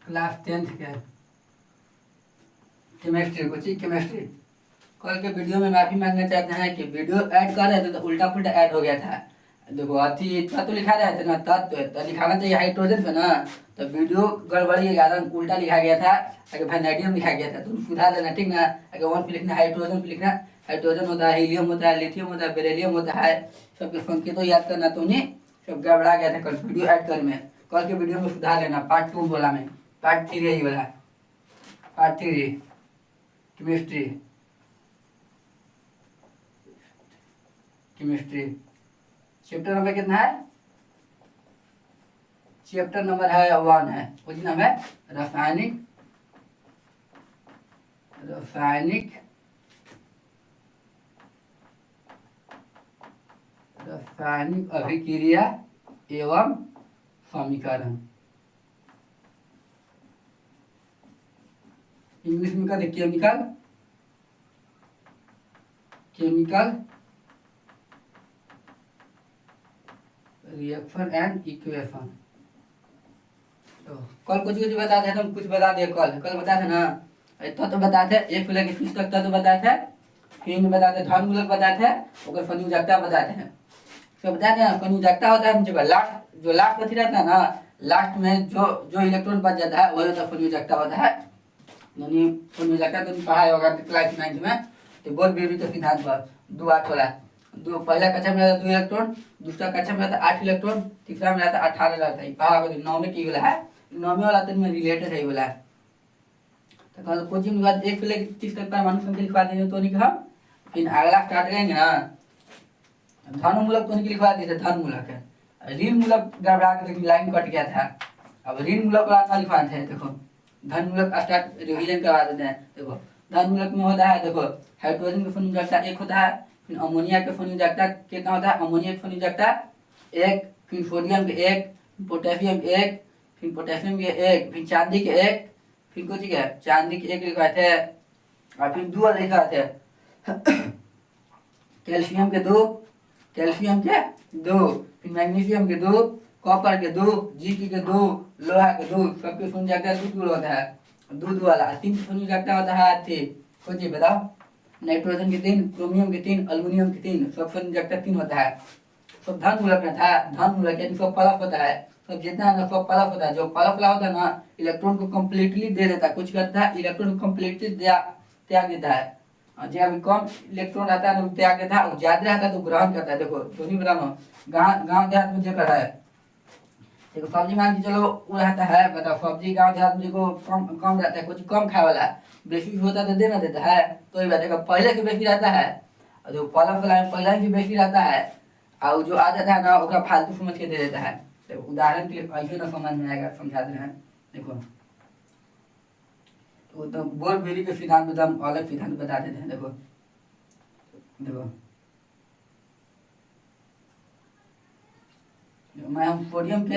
Class 10th के chemistry कुछ chemistry. कल के वीडियो में माफी मांगना चाहते हैं कि वीडियो ऐड कर रहे थे तो उल्टा पुल्टा ऐड हो गया था। देखो अथी तत्व लिखा रहे थे ना, तत्व तो लिखाना चाहिए हाइड्रोजन पे ना, तो वीडियो गड़बड़ी के कारण उल्टा लिखा गया था, अगर वैनेडियम लिखा गया था, तुम सुधार देना ठीक ना। अगर वन पे लिखना हाइड्रोजन पे लिखना, हाइड्रोजन होता है, हीलियम होता है, लिथियम होता है, बेरिलियम होता है, सबके संकेतों याद करना। तो नहीं सब गड़बड़ा गया था कल वीडियो ऐड कर में। कल के वीडियो में सुधार लेना, पार्ट 2 बोला मैं, पार्ट 3 यही बोला, part 3 chemistry. Chemistry chapter number कितना है? चैप्टर नंबर है 1 है, कुछ नाम है रासायनिक, रासायनिक रासायनिक अभिक्रिया एवं समीकरण। इंग्लिश में कहते chemical, chemical reaction and equation. तो कल कुछ कुछ बताते हैं, तुम कुछ बता दे। कल बताते ना, तो बताते एक लेके किस तक तो बताते, फिर बताते धनमूलक बताते, ओकर संयोजकता बताते हैं, सब बताते हैं। संयोजकता होता है जब लास्ट, जो लास्ट बची रहता है ना, लास्ट में जो जो इलेक्ट्रॉन बच जाता है वही होता है संयोजकता होता है। यानी संयोजकता तुम पढ़ाई होगा क्लास 9 में, तो बोल विपरीत सिद्धांत पर 2-8 वाला। दो पहला कक्षा में रहता 2 इलेक्ट्रॉन, दूसरा कक्षा में रहता 8 इलेक्ट्रॉन, तीसरा में रहता 18 रहता है। पढ़ा होगा 9 में की वाला है, 9 वाला तो में रिलेटेड है वाला। तो कल कोचिंग के बाद 1 से लेकर 30 तक परमाणु संख्या लिखवा देंगे तो नहीं कहा, फिर अगला स्टार्ट करेंगे ना धनमूलक तो नहीं लिखवा दिए थे, धनमूलक है। ऋण मूलक गड़बड़ा के देखिए लाइन कट गया था, अब ऋण मूलक वाला लिखवाते हैं। देखो धनमूलक स्टार्ट रिवीजन करवा देते हैं। देखो धनमूलक में होता है, देखो हाइड्रोजन का संयोजकता 1 होता है, फिर अमोनिया का संयोजकता कितना होता है, अमोनिया का संयोजकता 1, फिर सोडियम के 1, पोटेशियम 1, फिर पोटेशियम के 1, फिर चांदी के 1, फिर कुछ क्या चांदी के 1 लिखवाए थे, और फिर 2 लिखा थे कैल्शियम के 2, कैल्शियम के 2, फिर मैग्नीशियम के 2, कॉपर के 2, जिंक के 2, लोहा के 2, सबके संयोजकता 2 होता है। दूध वाला 3 संयोजकता होता है। कुछ बताओ, नाइट्रोजन के 3, क्रोमियम के 3, अल्युमिनियम के 3, सब संयोजकता 3 होता है। सब धन मूलक में था, धन मूलक यानी सब प्लस होता है, सब जितना है ना सब प्लस होता है। जो प्लस वाला होता है ना इलेक्ट्रॉन को कंप्लीटली दे देता है, कुछ करता है इलेक्ट्रॉन को कंप्लीटली त्याग देता है। जब कम इलेक्ट्रॉन रहता है तो त्याग देता है, ज्यादा रहता है तो ग्रहण करता है। देखो तो नहीं बताना, गाँव देहात में जेकर है, देखो सब्जी मान के चलो वो रहता है, बताओ सब्जी गाँव देहात में देखो कम कम रहता है, कुछ कम खाए वाला है, बेसी होता है तो देना देता है। तो ये बात है पहले के बेसी रहता है, और जो प्लस वाला है पहले की बेसी रहता है, और जो आ जाता है ना उसका फालतू समझ के दे देता है। तो उदाहरण के लिए ऐसे ना समझ में आएगा, समझा दे रहे हैं। देखो तो बोल बेरी के सिद्धांत में हम अलग सिद्धांत बता देते हैं। देखो देखो मैं हम सोडियम के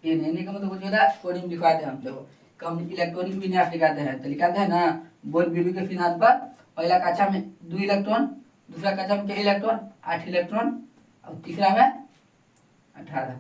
ये नहीं का मतलब कुछ होता है, सोडियम लिखवाते हैं हम। देखो कम इलेक्ट्रॉनिक विन्यास लिखाते हैं, तो लिखाते हैं ना बोल बेरी के सिद्धांत पर पहला कक्षा में 2 इलेक्ट्रॉन, दूसरा कक्षा में क्या इलेक्ट्रॉन 8 इलेक्ट्रॉन, और तीसरा में 18।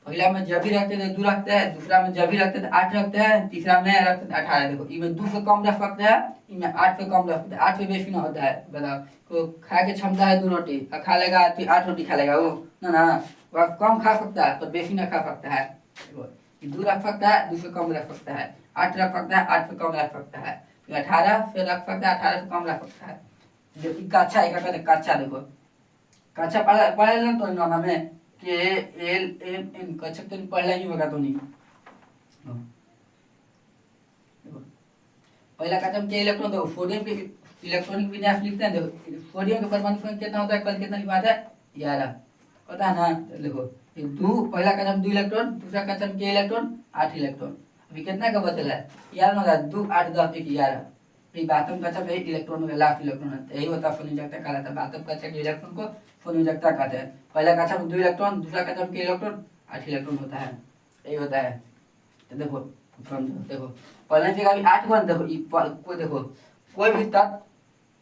पहला में जब भी रखते थे 2 रखते हैं, दूसरा में जब भी रखते थे 8 रखते हैं, तीसरा में रखते थे 18। देखो इसमें 2 से कम रख सकते हैं, इसमें 8 से कम रख सकते हैं, 8 से बेसी ना होता है। बताओ को खा के क्षमता है 2 रोटी खा लेगा, 8 रोटी खा लेगा वो ना वह कम खा सकता है पर बेसी ना खा सकता है। देखो 2 रख सकता है, 2 से कम रख सकता है, 8 रख सकता है, 8 से कम रख सकता है, फिर 18 से रख सकता है, 18 से कम रख सकता है। जो कच्चा एक कहते कच्चा, देखो कच्चा पढ़े ना तो नाम में के एल एम एन कच्चा तो पढ़ला ही होगा तो नहीं। पहला कच्चा में के इलेक्ट्रॉन, देखो सोडियम के इलेक्ट्रॉनिक विन्यास लिखते हैं। देखो सोडियम के परमाणु संख्या कितना होता है, कल कितना लिखवाता है 11 होता है ना। देखो 2 पहला कक्षा में 2 इलेक्ट्रॉन, दूसरा कक्षा में के इलेक्ट्रॉन 8 इलेक्ट्रॉन, अभी कितना का बचल है 11 होगा, 2 8 10 1 11। फिर बातम कक्षा में इलेक्ट्रॉन में लास्ट इलेक्ट्रॉन है, यही होता है संयोजकता कहलाता है। बातम कक्षा के इलेक्ट्रॉन को संयोजकता कहते हैं। पहला कक्षा में 2 इलेक्ट्रॉन, दूसरा कक्षा में के इलेक्ट्रॉन 8 इलेक्ट्रॉन होता है, यही होता है। तो देखो देखो पहले जगह भी 8 बन, देखो कोई देखो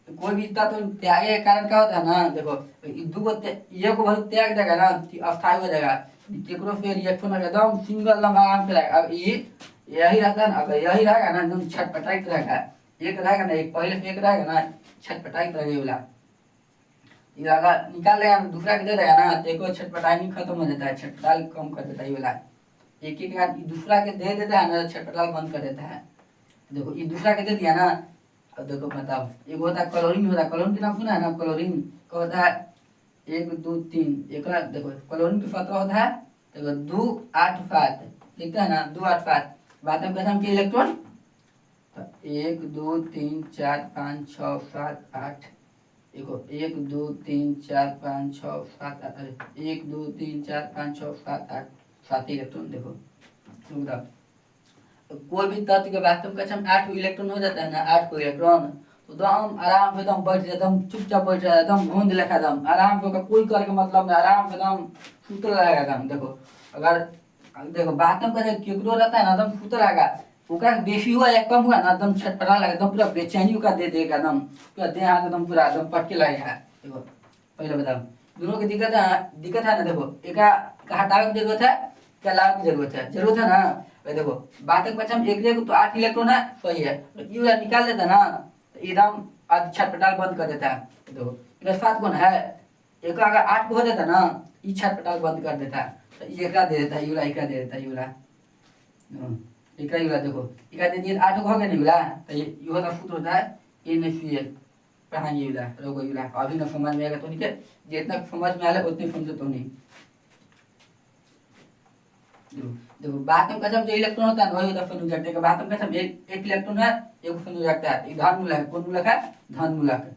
कोई भी तत्व त्याग के कारण क्या होता है ना, देखो ये को त्याग देगा ना अस्थायी हो जाएगा, केकरो से रिएक्शन एकदम सिंगल एकदम आराम से रहेगा। अब ये यही रहता है ना, अगर यही रहेगा ना एकदम छटपटाई रहेगा, एक रहेगा ना, एक पहले से एक रहेगा ना छटपटाई रहेगा ये वाला। ये अगर निकाल देगा दूसरा के दे देगा ना तो एक छटपटाई नहीं खत्म हो जाता है, छटपटाई कम कर देता है ये वाला। एक एक दूसरा के दे देता है ना छटपटाई बंद कर देता है। देखो ये दूसरा के दे दिया ना, अब देखो बताओ, एक होता है क्लोरीन, होता है क्लोरीन के नाम सुना है ना, क्लोरीन का होता है 1 2 3, एक देखो क्लोरीन के 17 होता है, देखो 2 8 7 लिखता है ना, 2 8 7 बात में कहते हैं कि इलेक्ट्रॉन तो 1 2 3 4 5 6 7 8, देखो 1 2 3 4 5 6 7 8, अरे 1 2 3 4 5 6 7 8 7 इलेक्ट्रॉन। देखो तो कोई भी तत्व के वास्तव में हम 8 इलेक्ट्रॉन हो जाता है ना, 8 को इलेक्ट्रॉन तो एकदम आराम से एकदम बैठ जाए, एकदम चुपचाप बैठ जाए, एकदम घूंद लेखा एकदम आराम से, कोई करके मतलब नहीं, आराम से एकदम सुतल रहेगा एकदम। देखो अगर देखो बात में करे केकरो रहता है ना एकदम सुतल रहेगा, ओकरा बेसी हुआ या कम हुआ ना एकदम छटपटा लगे, एकदम पूरा बेचैनी का दे देगा, एकदम पूरा देह हाथ एकदम पूरा एकदम पटके लगेगा। देखो पहले बताओ दोनों की दिक्कत है ना, देखो एक हटावे की जरूरत है क्या लाभ की जरूरत है ना। देखो बात बच्चा हम एक तो 8 इलेक्ट्रॉन है सही है, यू निकाल देता ना तो एकदम छटपटाल बंद कर देता है। देखो इधर 7 गुण है, एक अगर 8 को हो जाता ना ये छटपटाल बंद कर देता है, तो ये एकरा दे देता है, यूला एकरा दे देता है, यूला एकरा यूला। देखो एकरा दे दिए 8 को हो गया नहीं यूला, तो ये होता सूत्र होता है NaCl पढ़ाएंगे यूला रोगो यूला। अभी ना समझ में आएगा तो नहीं के, जितना समझ में आया उतनी समझो तो नहीं। देखो बात में कसम जो इलेक्ट्रॉन होता है वही होता है फनुजक्ट के, बात में कसम एक इलेक्ट्रॉन है, एक फनुजक्ट है, ये धन मूलक है, कौन मूलक है, धन मूलक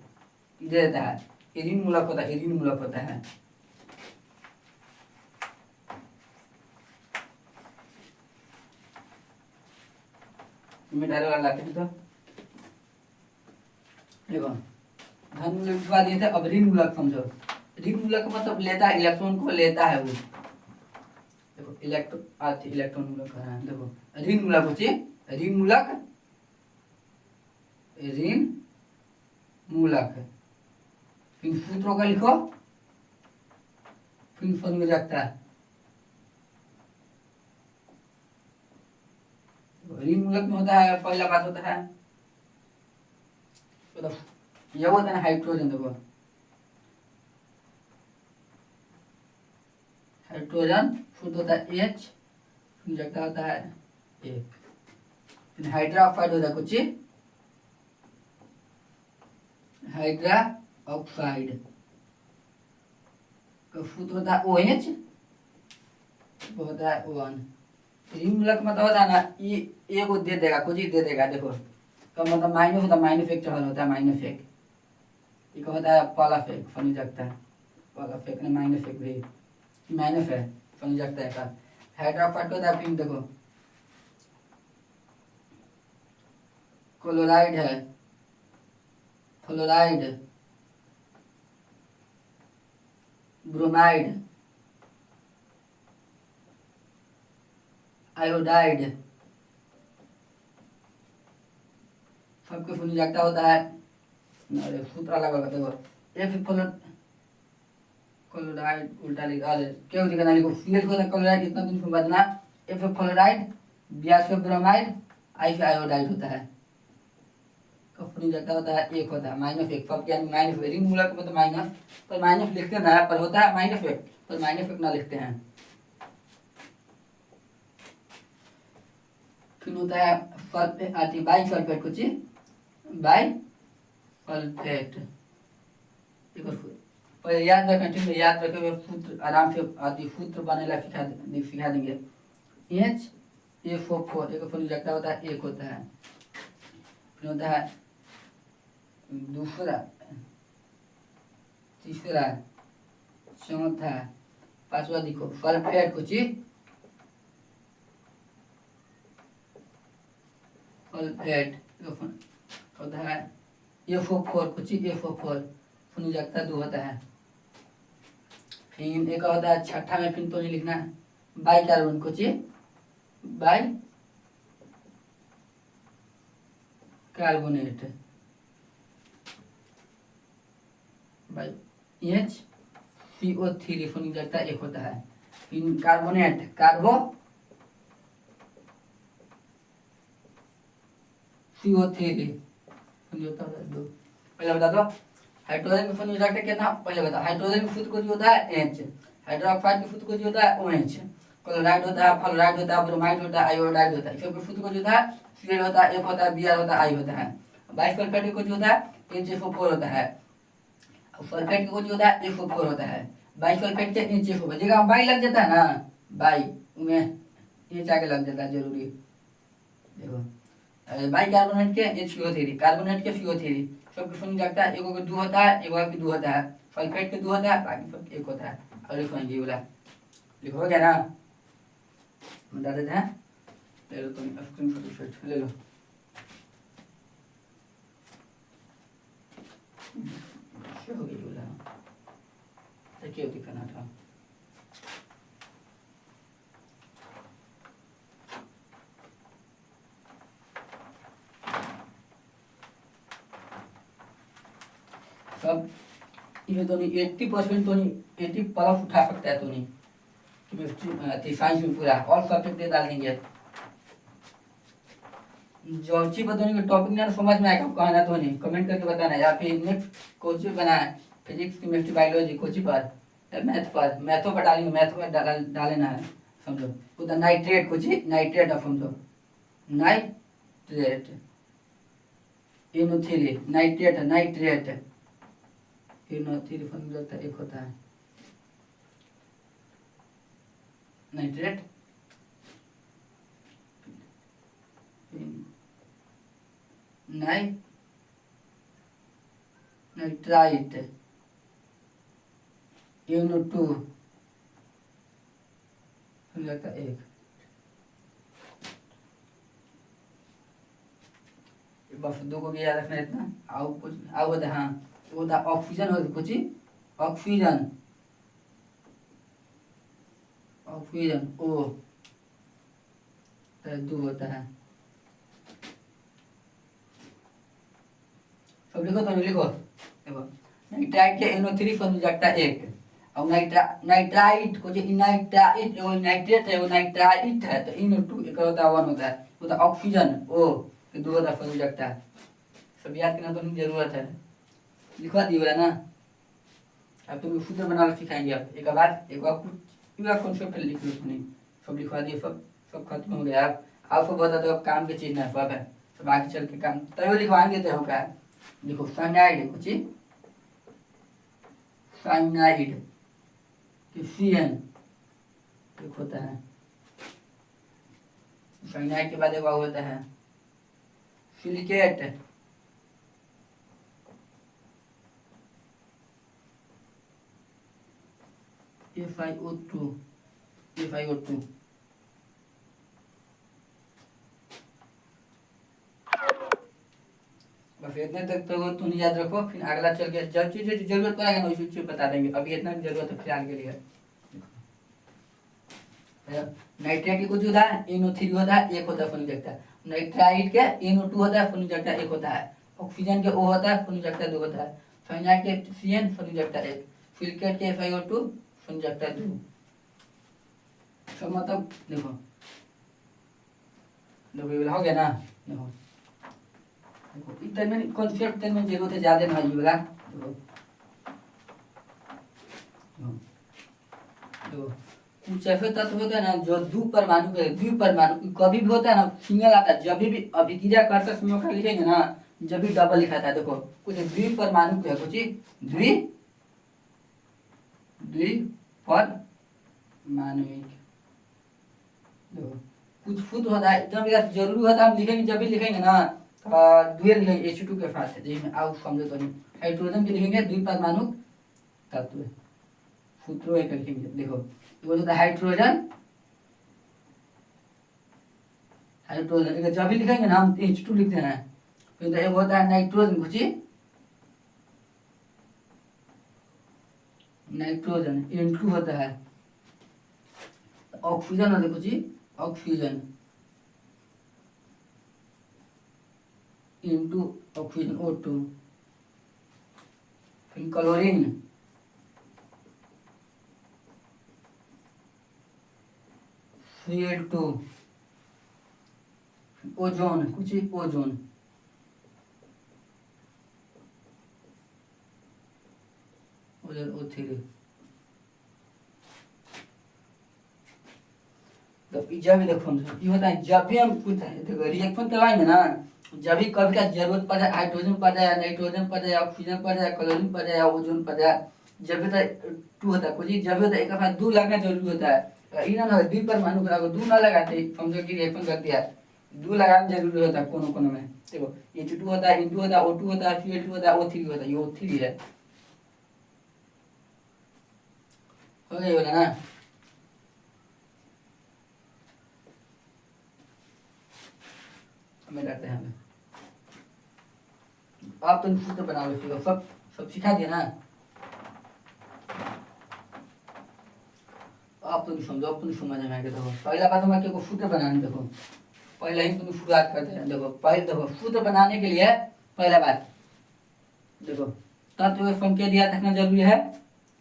दे देता है, ऋण मूलक होता है, ऋण मूलक होता है। मिटारे वाला लाते तो देखो धन मूलक के बाद ये था, अब ऋण मूलक समझो, ऋण मूलक मतलब लेता है, इलेक्ट्रॉन को लेता है वो। देखो इलेक्ट्रॉन मूलक है, देखो ऋण मूलक होची, ऋण मूलक, ऋण मूलक फिर सूत्रों का लिखो, फिर फनुजक्ता ऋण मूलक में होता है, पहला बात होता है यह होता है हाइड्रोजन। देखो हाइड्रोजन शुद्ध होता है H, फनुजक्ता होता है 1, फिर हाइड्रा ऑक्साइड होता है कुछ, हाइड्रा ऑक्साइड का सूत्र होता है OH, होता है 1। ऋण मूलक मतलब होता है ना ये एगो दे देगा, कुछ ही दे देगा। देखो का मतलब माइनस होता है, माइनस एक चढ़ल होता है, माइनस एक, ये होता है प्लस एक फनुजक्ता, प्लस एक ने माइनस एक भी माइनस है फनुजक्ता का। हाइड्रोक्साइड होता है, फिर देखो क्लोराइड है, फ्लोराइड, ब्रोमाइड, आयोडाइड, सबके फनुजक्ता होता है। अरे सूत्र अलग अलग देखो, एक क्लोराइड उल्टा लिखा, अरे क्यों लिखा ना, लिखो CH होता है क्लोराइड, इतना दिन समझना, F fluoride, Beas bromide, I से आयोडाइड होता है, फनुजक्ता होता है 1 होता है, माइनस 1 सब यानी माइनस, ऋण मूलक में तो माइनस, पर माइनस लिखते ना, पर होता है माइनस 1, पर माइनस 1 ना लिखते हैं। फिर होता है सल्फेट आती बाई सल्फेट कुछ, बाई सल्फेट। पहले याद रखें, ठीक है, याद रखें, सूत्र आराम से आदि सूत्र बनेला सिखा देंगे। HFO4 एक फनुजक्ता होता है 1 होता है, फिर होता है दूसरा, तीसरा, चौथा, पांचवा देखो सल्फेट कुछ, सल्फेट होता है FO4 कुछ, FO4 फनुजक्ता 2 होता है। फिर एक होता है छठा में, फिर तो नहीं लिखना, बाई कार्बन कुछ, बाई कार्बोनेट, बाई HCO3 फनुजक्ता 1 होता है। फिर कार्बोनेट कार्बो CO3 होता है दो। पहले बता दो हाइड्रोजन में फन जाकर कितना, पहले बता हाइड्रोजन में फुट होता है H, हाइड्रोक्साइड में फुट होता है OH, क्लोराइड होता है, फ्लोराइड होता है, ब्रोमाइड होता है, आयोडाइड होता है। इसका फुट होता है Cl होता है, F होता है, Br होता है, I होता है। बाइसल्फेट कुछ होता है HFO4 होता है, सल्फेट कुछ होता है FO4 होता है। बाइसल्फेट के HFO जगह बाई लग जाता है ना, बाई में ये आगे लग जाता है जरूरी। देखो बाई कार्बोनेट के HCO3, कार्बोनेट के CO3 सबके फन जाता है, एगो के दो होता है, एगो के दो होता है, सल्फेट के दो होता है, बाकी सब एक होता है। और लिखो ये वाला लिखो हो गया ना, बता देते हैं। ले लो तुम स्क्रीनशॉट ले लो। हो गई वाला तो क्या दिखाना था। सब ये तो नहीं 80% तो नहीं 80 प्लस उठा सकता है तो नहीं केमिस्ट्री साइंस में पूरा ऑल सब्जेक्ट दे डाल देंगे। ज्योग्राफी बताने के टॉपिक ना समझ में आएगा कहना तो नहीं, कमेंट करके बताना, या फिर नेक्स्ट कोच बना है फिजिक्स केमिस्ट्री बायोलॉजी कोच पर, मैथ पर डालेंगे, मैथ पर डालेना है समझो। उधर नाइट्रेट कुछ नाइट्रेट है समझो, नाइट्रेट इनोथिली नाइट्रेट है, नाइट्रेट इनोथिली फॉर्मूला एक होता है नाइट्रेट नाइट्राइट NO2 लगता है एक। बस दो को भी याद रखना इतना। आओ कुछ आओ बता, हाँ वो था ऑक्सीजन हो कुछ ऑक्सीजन ऑक्सीजन ओ दो होता है। सब लिखो तो लिखो। देखो नाइट्राइट के NO3 फन जाता है एक, और नाइट्राइट को जो नाइट्राइट वो नाइट्रेट है वो नाइट्राइट है, तो NO2 एक होता है वन होता है, वो तो ऑक्सीजन ओ तो दो होता फन जाता है। सब याद करना तो जरूरत है, लिखवा दिए ना। अब तुम सूत्र बनाना सिखाएंगे, आप एक बार कुछ पूरा कॉन्सेप्ट लिख लो नहीं, सब लिखवा दिए, सब खत्म हो गया। आप आपको बता दो काम की चीज ना सब है, सब आगे चल के काम तभी लिखवाएंगे तो होगा। देखो साइनाइड कुछ साइनाइड CN एक होता है, साइनाइड के बाद एक और होता है सिलिकेट FiO2 बस इतने तक तो तुम याद रखो, फिर अगला चल के जब चीज जरूरत पड़ेगा ना उसी चीज बता देंगे, अभी इतना की जरूरत है फिलहाल के लिए। नाइट्रेट की कुछ होता है NO3 होता है एक होता है फनी जगता है, नाइट्राइट के NO2 होता है फनी जगता एक होता है, ऑक्सीजन के O होता है फनी जगता दो होता है, साइनाइड के CN फनी जगता एक, सिलिकेट के FiO2 फनी जगता दो। सब मतलब देखो देखो हो गया ना। देखो इतने कॉन्सेप्ट इतने में जरूरत है ज्यादा ना ये वाला। देखो कुछ ऐसे तत्व होते हैं ना जो द्विपरमाणु कभी भी होता है ना सिंगल आता है, जब भी अभिक्रिया करते समय का लिखेंगे ना जब भी डबल लिखा था। देखो कुछ द्विपरमाणु है, कुछ द्विपरमाणुइक। देखो कुछ फुट होता है एकदम जरूरी होता है, हम लिखेंगे जब भी लिखेंगे ना द्वितीय लिखेंगे H2 के साथ, जिसमें आप समझो तो नहीं। हाइड्रोजन के लिखेंगे द्विपरमाणु तत्व, सूत्रों एक लिखेंगे। देखो वो होता है हाइड्रोजन जब भी लिखेंगे ना हम H2 लिखते हैं, फिर एक होता है नाइट्रोजन कुछ नाइट्रोजन N2 होता है, ऑक्सीजन होता है कुछ ऑक्सीजन इंटू ऑक्सीजन O2, फिर क्लोरीन Cl2 ओजोन कुछ ओजोन ओजोन O3 तो जब भी देखो ये होता है जब भी हम कुछ देखो रिएक्शन करवाएंगे ना जब भी कभी का जरूरत पड़ जाए हाइड्रोजन पड़ जाए नाइट्रोजन पड़ जाए ऑक्सीजन पड़ जाए क्लोरीन पड़ जाए ओजोन पड़ जाए जब भी टू होता है कुछ जब भी होता है एक साथ दो लगना जरूरी होता है इन ना द्वि परमाणु का दो ना लगाते समझो कि रिएक्शन कर दिया दो लगाना जरूरी होता है कोनो कोनो में देखो H2 होता है N2 होता है O2 होता है Cl2 होता है O3 होता है ये O3 है हो गया ये वाला ना हमें करते हैं हमें आप तो खुद तो बना लो सब सब सिखा दिया ना आप तो नहीं समझो आप तो नहीं समझ में आएगा देखो पहला बात हमारे को सूत्र बनाने देखो पहले ही तुम शुरुआत करते हैं देखो पहले देखो सूत्र बनाने के लिए पहला बात देखो तत्व के संकेत याद रखना जरूरी है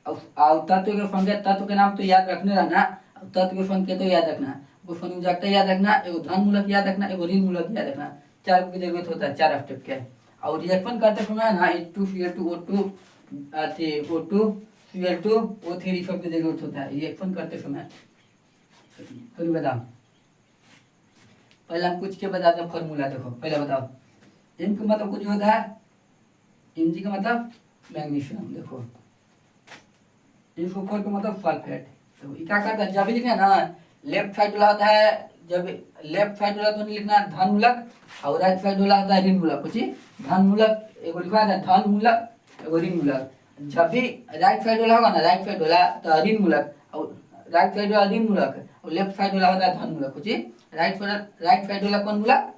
और तत्व के संकेत तत्व के नाम तो याद रखने रहना तत्व के संकेत तो याद रखना वो संयोजकता याद रखना एगो धन मूलक याद रखना एगो ऋण मूलक याद रखना चार की जरूरत होता है चार स्टेप के और रिएक्शन करते समय ना H2Cl2O2 O2 Cl2 O3 सब की जरूरत होता है रिएक्शन करते समय तो बताओ पहले हम कुछ के बताते हैं फॉर्मूला देखो पहले बताओ एम का मतलब कुछ होता है Mg का मतलब मैग्नीशियम देखो F4 का मतलब सल्फेट तो ये क्या करता है जब भी लिखना ना लेफ्ट साइड वाला होता है जब लेफ्ट साइड वाला तो नहीं लिखना धन मूलक और राइट साइड वाला होता है ऋण मूलक कुछ धन मूलक एगो लिखा है धन मूलक एगो ऋण मूलक जब भी राइट साइड वाला होगा ना राइट साइड वाला तो ऋण मूलक और राइट साइड वाला ऋण मूलक और लेफ्ट साइड वाला होता है धन मूलक कुछ राइट साइड वाला कौन मूलक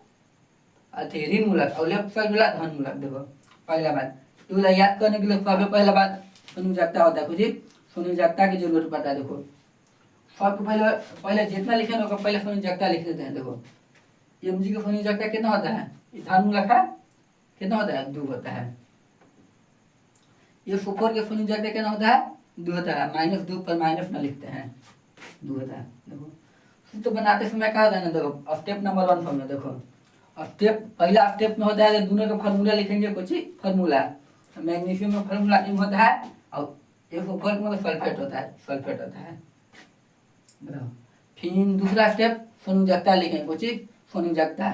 अरे ऋण मूलक और लेफ्ट साइड वाला धन मूलक देखो पहला बात तो वाला याद करने के लिए सबसे पहला बात संयोजकता होता है कुछ संयोजकता की जरूरत पड़ता है देखो सबको पहले पहले जितना लिखे ना पहले संयोजकता लिख देते हैं देखो Mg का संयोजकता कितना होता है धन मूलक है कितना होता है 2 होता है ये सुपर के संयोजकता कितना होता है 2 होता है -2 पर माइनस ना लिखते हैं 2 होता है देखो तो बनाते समय क्या होता है ना देखो स्टेप नंबर 1 फॉर्मूला देखो स्टेप पहला स्टेप में होता है दोनों का फार्मूला लिखेंगे कुछ फार्मूला मैग्नीशियम में फार्मूला M होता है और F4 में सल्फेट होता है फिर दूसरा स्टेप संयोजकता लिखेंगे कुछ संयोजकता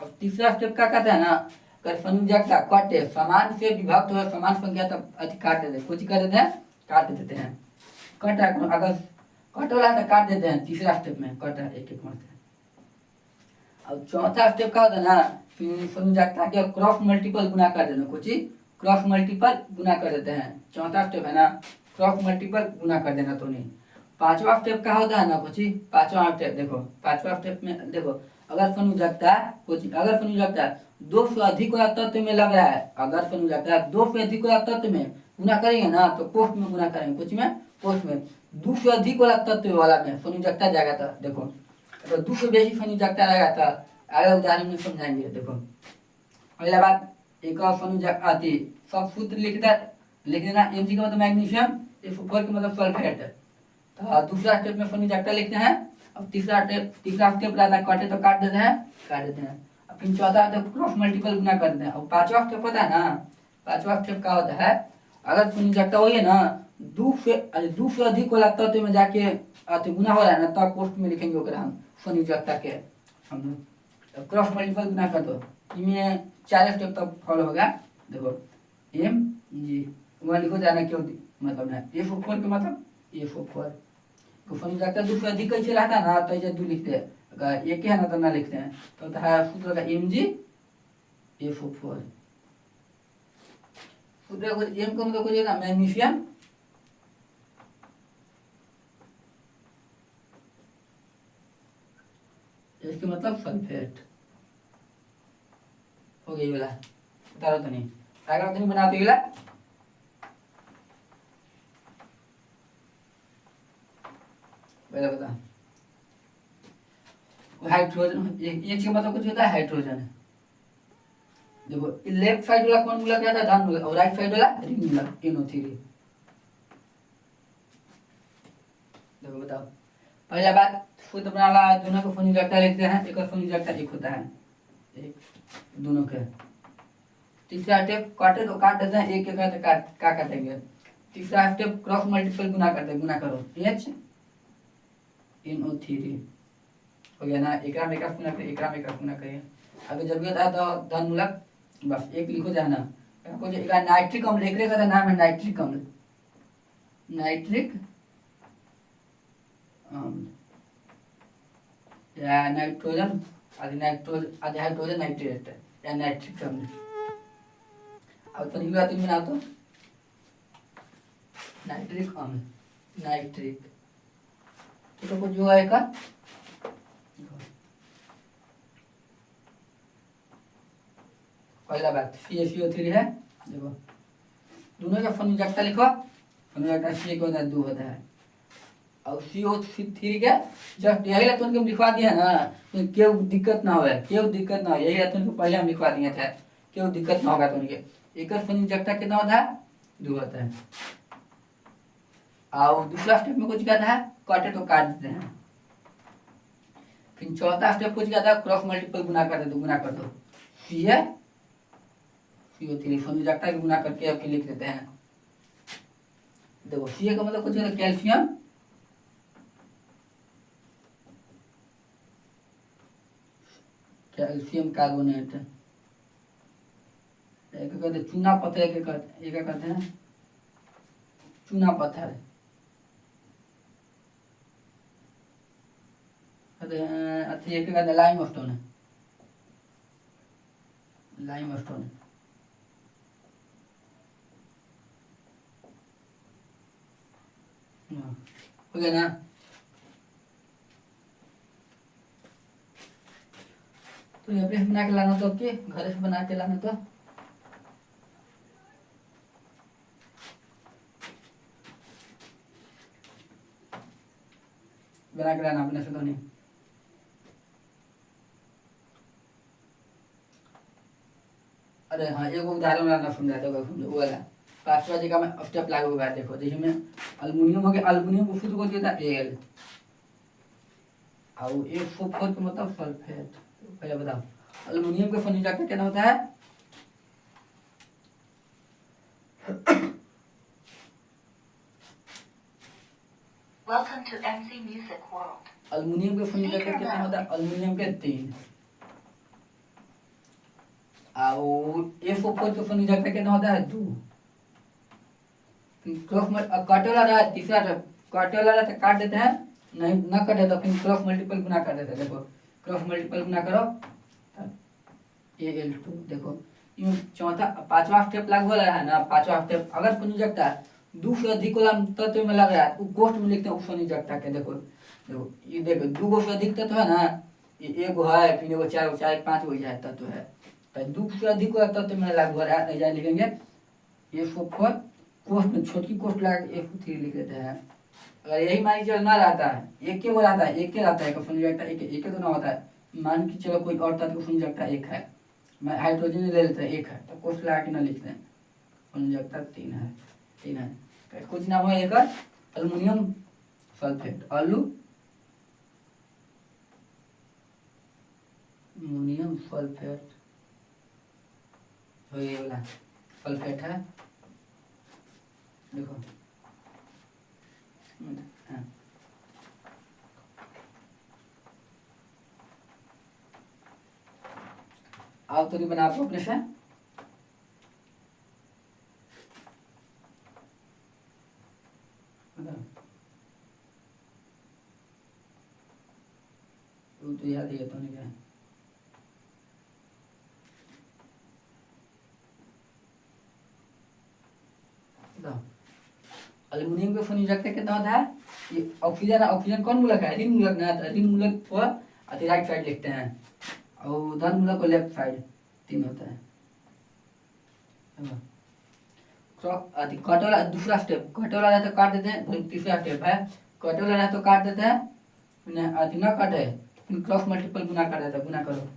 अब तीसरा स्टेप क्या कहता है ना अगर संयोजकता कटे समान से विभक्त हो समान संख्या तब अधिक काट देते हैं कुछ कर देते हैं काट देते हैं कटा अगर कट वाला तो काट देते हैं तीसरा स्टेप में कटा एक एक मारते हैं और चौथा स्टेप क्या होता है ना संयोजकता के क्रॉस मल्टीपल गुना कर देना कुछ क्रॉस मल्टीपल गुना कर देते हैं चौथा स्टेप है ना क्रॉस मल्टीपल गुना कर देना तो नहीं पांचवा स्टेप क्या होता है ना कुछ पांचवा स्टेप देखो पांचवा स्टेप में देखो अगर संयोजकता कुछ अगर संयोजकता 2 से अधिक वाला तत्व में लग रहा है अगर संयोजकता 2 से अधिक वाला तत्व में गुना करेंगे ना तो पोस्ट में गुना करेंगे कुछ में पोस्ट में 2 से अधिक वाला तत्व वाला में संयोजकता जाएगा था देखो अगर 2 से बेसी संयोजकता रहेगा था अगला उदाहरण में समझाएंगे देखो पहला बात एक और संयोजक आती सब सूत्र लिख देना Mg का मतलब मैग्नीशियम F4 का मतलब सल्फेट तो दूसरा स्टेप में संयोजकता लिखते हैं अब तीसरा स्टेप रहता है काटे तो काट देते हैं अब फिर चौथा स्टेप क्रॉस मल्टीपल गुना कर देते हैं और पांचवा स्टेप होता है ना पांचवा स्टेप क्या होता है अगर संयोजकता वही है ना 2 से अधिक वाला तत्व में जाके गुना हो रहा है ना तब पोस्ट में लिखेंगे ओकरा हम संयोजकता के हम क्रॉस मल्टीपल गुना कर दो इनमें 4 स्टेप तक फॉलो होगा देखो Mg वहाँ लिखो जाना क्यों मतलब ना F4 का मतलब F4 तो संयोजकता 2 से अधिक कैसे रहता है ना तो ये 2 लिखते हैं अगर एक है ना तो ना लिखते हैं तो होता है सूत्र का Mg F4 सूत्र को M का मतलब कुछ ना मैग्नीशियम इसके मतलब सल्फेट हो गई वाला बता तो नहीं अगर तो नहीं बनाते वाला पहले बता हाइड्रोजन ये चीज मतलब कुछ होता है हाइड्रोजन देखो लेफ्ट साइड वाला कौन मूलक रहता है धन मूलक और राइट साइड वाला ऋण मूलक NO3 देखो बताओ पहला बात खुद बना ला, दोनों को फोनी जगता लिखते हैं, एक और फोनी जगता एक होता है, एक दोनों के। तीसरा स्टेप काटे तो काट देते हैं, एक एक करके का काटेंगे। तीसरा स्टेप क्रॉस मल्टीपल गुना करते हैं, गुना करो एच इन ओ थ्री हो गया ना, एक में एक गुना करिए, एक में एक गुना करिए। अगर जरूरत है तो धनमूलक बस एक लिखो जाना, कुछ नाइट्रिक अम्ल एक का नाम है नाइट्रिक अम्ल, नाइट्रिक या नाइट्रोजन आधे हाइड्रोजन नाइट्रेट या नाइट्रिक अम्ल। अब तो युवा तुम बना तो नाइट्रिक अम्ल, नाइट्रिक तो कुछ जो है का पहला बात CaCO3 है, देखो दोनों का फोनी जगता लिखो, फोनी जगता C को होता है 2 होता है, और CO3 के जस्ट यही ला तुमको लिखवा दिया ना, तो क्यों दिक्कत ना हो, क्यों दिक्कत ना हो, यही ला तुमको पहले हम लिखवा दिए थे, क्यों दिक्कत ना होगा तुमके। एक फोनी जगता कितना होता है 2 होता है। और दूसरा स्टेप में कुछ कहता है काटे तो काट देते हैं। फिर चौथा स्टेप कुछ कहता है क्रॉस मल्टीपल गुना कर दो, गुना कर दो CO3 फोनी जगता गुना करके अब लिख देते हैं। देखो Ca का मतलब कुछ कैल्शियम, कैल्शियम कार्बोनेट, एक कहते चूना पत्थर, एक कहते हैं चूना पत्थर, अथी एक कहते हैं लाइम स्टोन, लाइम स्टोन। हो गया ना। तो ये भी बना के लाना, तो ओके घर से बना के लाना, तो बना के लाना अपने से तो नहीं। अरे हाँ एक उदाहरण लाना सुन रहा था वो वाला 5वां जगह में स्टेप लागू हुआ है। देखो जिसमें अल्युमिनियम हो गया, अल्युमिनियम को शुद्ध कर दिया था एल, और एक सल्फेट का मतलब सल्फेट। पहले बताओ अल्युमिनियम के फर्नीचर का क्या होता है, Welcome to MC Music World. Aluminium के फर्नीचर का कितना होता है, अल्युमिनियम के 3, और एक सल्फेट के फर्नीचर का कितना होता है 2। क्रॉस काटे वाला रहा तीसरा काटे वाला रहा तो काट देते हैं, नहीं ना कटे तो फिर क्रॉस मल्टीपल गुना कर देते हैं। देखो क्रॉस मल्टीपल गुना करो Al2। देखो ये चौथा 5वां स्टेप लागू हो रहा है ना, 5वां स्टेप अगर फर्नीचर है 2 से अधिक कोलम तत्व में लग रहा है, कोष्ठ में लिखते हैं उस फर्नीचर के। देखो देखो ये देखो 2 से अधिक तत्व है ना, ये एगो है, फिर एगो 4 4 5 गो है तत्व है, तो 2 से अधिक तत्व में लागू हो रहा है, नहीं लिखेंगे ये सल्फर कोष्ठ में छोटी कोष्ठ लगा के F3 लिख देते हैं। अगर यही मान के चलो ना रहता है, एक के वो रहता है, एक के रहता है, एक तो ना होता है, मान के चलो कोई और तत्व फर्नीचर एक है, मैं हाइड्रोजन ले लेते हैं एक है, तो कोष्ठ लगा के ना लिखते हैं, फर्नीचर 3 है, 3 है। कुछ नाम है एक अल्युमिनियम सल्फेट, अल्युमिनियम सल्फेट तो ये वाला सल्फेट है। देखो हाँ। आप तो नहीं बना पाओ अपने से, तो याद है तो नहीं क्या अल्युमिनियम के फर्नीचर का कितना होता है, ये ऑक्सीजन, ऑक्सीजन कौन मूलक है, ऋण मूलक ना, ऋण मूलक को राइट साइड लिखते हैं, और धन मूलक को लेफ्ट साइड 3 होता है। कट वाला दूसरा स्टेप, कट वाला रहता तो काट देते हैं, तीसरा स्टेप है कट वाला रहता तो काट देते हैं, ना काटे फिर क्रॉस मल्टीपल गुना कर देते हैं, गुना करो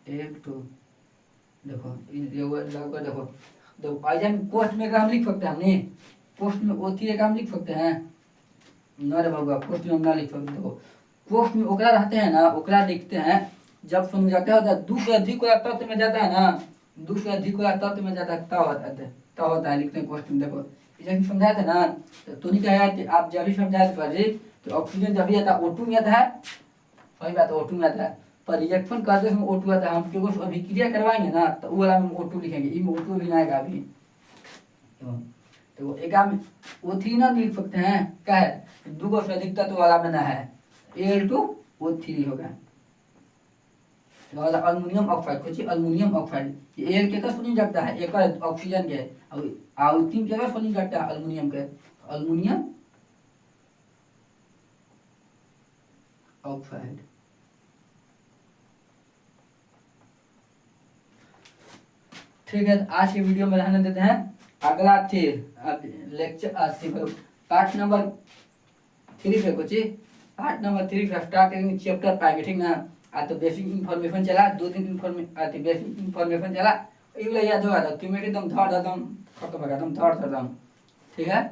1 2। देखो ये देखो देखो आइजन पोस्ट में काम लिख सकते हैं, हमने पोस्ट में O3 काम लिख सकते हैं, न रे बबुआ कोष्ठ में ना लिखो। देखो कोष्ठ में ओकरा रहते हैं ना, ओकरा लिखते हैं जब समझौता होता है दो से अधिक वाला तत्व में जाता है ना, दो से अधिक वाला तत्व में जाता है तब होता है लिखते हैं कोष्ठ में। देखो जब समझाया था ना, तो तूने कहा कि आप जब भी समझाए थे जी, तो ऑक्सीजन जब भी आता है O2 में आता है, सही बात है O2 में आता है, पर रिएक्शन करते समय O2 आता है। हम केवल अभिक्रिया करवाएंगे ना तो वो वाला में O2 लिखेंगे, इसमें O2 भी ना आएगा अभी। तो एक आम O3 ना लिख सकते हैं, क्या है दो से अधिक तत्व वाला बना है Al2O3 होगा। वाला अल्युमिनियम ऑक्साइड, कुछ अल्युमिनियम ऑक्साइड, ये एल के का सुनी जाता है, एक ऑक्सीजन के और तीन के का सुनी जाता है अल्युमिनियम के, अल्युमिनियम ऑक्साइड। ठीक है, आज की वीडियो में रहने देते हैं। अगला फिर लेक्चर पार्ट नंबर 3 पे कुछ पार्ट नंबर 3 पे स्टार्ट करेंगे, चैप्टर पाएंगे, ठीक ना। आज तो बेसिक इन्फॉर्मेशन चला, 2-3 बेसिक इन्फॉर्मेशन चला, ये याद होगा तो तुम एकदम धड़ धड़ खत्म होगा, एकदम धड़ धड़, ठीक है।